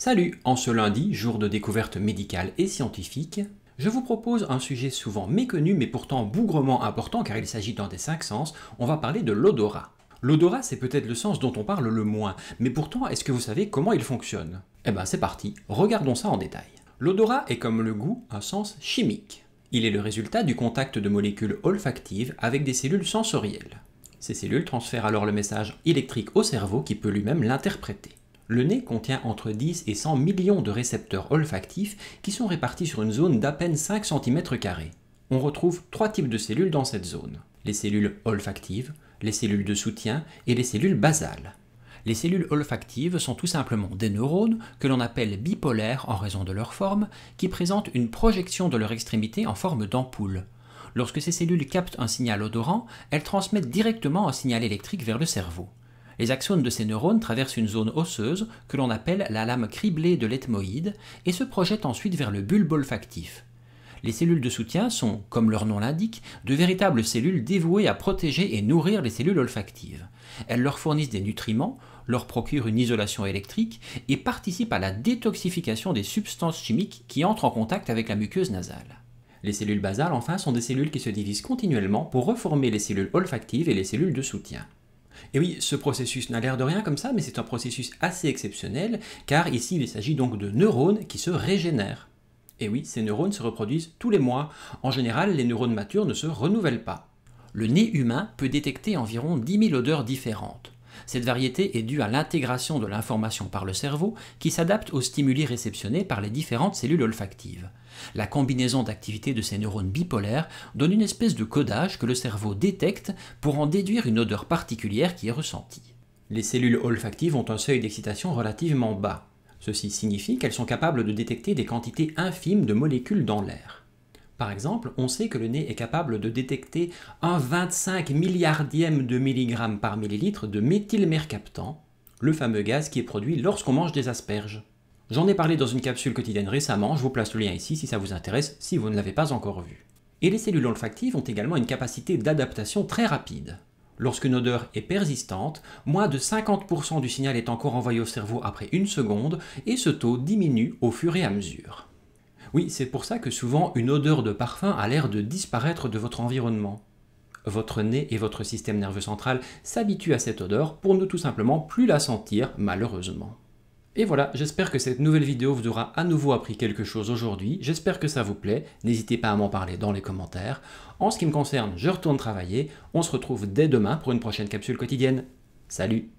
Salut, en ce lundi, jour de découverte médicale et scientifique, je vous propose un sujet souvent méconnu mais pourtant bougrement important car il s'agit d'un des 5 sens, on va parler de l'odorat. L'odorat c'est peut-être le sens dont on parle le moins, mais pourtant est-ce que vous savez comment il fonctionne? Eh ben c'est parti, regardons ça en détail. L'odorat est comme le goût un sens chimique. Il est le résultat du contact de molécules olfactives avec des cellules sensorielles. Ces cellules transfèrent alors le message électrique au cerveau qui peut lui-même l'interpréter. Le nez contient entre 10 et 100 millions de récepteurs olfactifs qui sont répartis sur une zone d'à peine 5 cm². On retrouve 3 types de cellules dans cette zone. Les cellules olfactives, les cellules de soutien et les cellules basales. Les cellules olfactives sont tout simplement des neurones que l'on appelle bipolaires en raison de leur forme, qui présentent une projection de leur extrémité en forme d'ampoule. Lorsque ces cellules captent un signal odorant, elles transmettent directement un signal électrique vers le cerveau. Les axones de ces neurones traversent une zone osseuse que l'on appelle la lame criblée de l'ethmoïde et se projettent ensuite vers le bulbe olfactif. Les cellules de soutien sont, comme leur nom l'indique, de véritables cellules dévouées à protéger et nourrir les cellules olfactives. Elles leur fournissent des nutriments, leur procurent une isolation électrique et participent à la détoxification des substances chimiques qui entrent en contact avec la muqueuse nasale. Les cellules basales, enfin, sont des cellules qui se divisent continuellement pour reformer les cellules olfactives et les cellules de soutien. Et oui, ce processus n'a l'air de rien comme ça, mais c'est un processus assez exceptionnel, car ici il s'agit donc de neurones qui se régénèrent. Et oui, ces neurones se reproduisent tous les mois. En général, les neurones matures ne se renouvellent pas. Le nez humain peut détecter environ 10 000 odeurs différentes. Cette variété est due à l'intégration de l'information par le cerveau qui s'adapte aux stimuli réceptionnés par les différentes cellules olfactives. La combinaison d'activités de ces neurones bipolaires donne une espèce de codage que le cerveau détecte pour en déduire une odeur particulière qui est ressentie. Les cellules olfactives ont un seuil d'excitation relativement bas. Ceci signifie qu'elles sont capables de détecter des quantités infimes de molécules dans l'air. Par exemple, on sait que le nez est capable de détecter un 25 milliardième de milligramme par millilitre de méthylmercaptan, le fameux gaz qui est produit lorsqu'on mange des asperges. J'en ai parlé dans une capsule quotidienne récemment, je vous place le lien ici si ça vous intéresse, si vous ne l'avez pas encore vu. Et les cellules olfactives ont également une capacité d'adaptation très rapide. Lorsqu'une odeur est persistante, moins de 50% du signal est encore envoyé au cerveau après 1 seconde, et ce taux diminue au fur et à mesure. Oui, c'est pour ça que souvent une odeur de parfum a l'air de disparaître de votre environnement. Votre nez et votre système nerveux central s'habituent à cette odeur pour ne tout simplement plus la sentir, malheureusement. Et voilà, j'espère que cette nouvelle vidéo vous aura à nouveau appris quelque chose aujourd'hui, j'espère que ça vous plaît, n'hésitez pas à m'en parler dans les commentaires. En ce qui me concerne, je retourne travailler, on se retrouve dès demain pour une prochaine capsule quotidienne. Salut!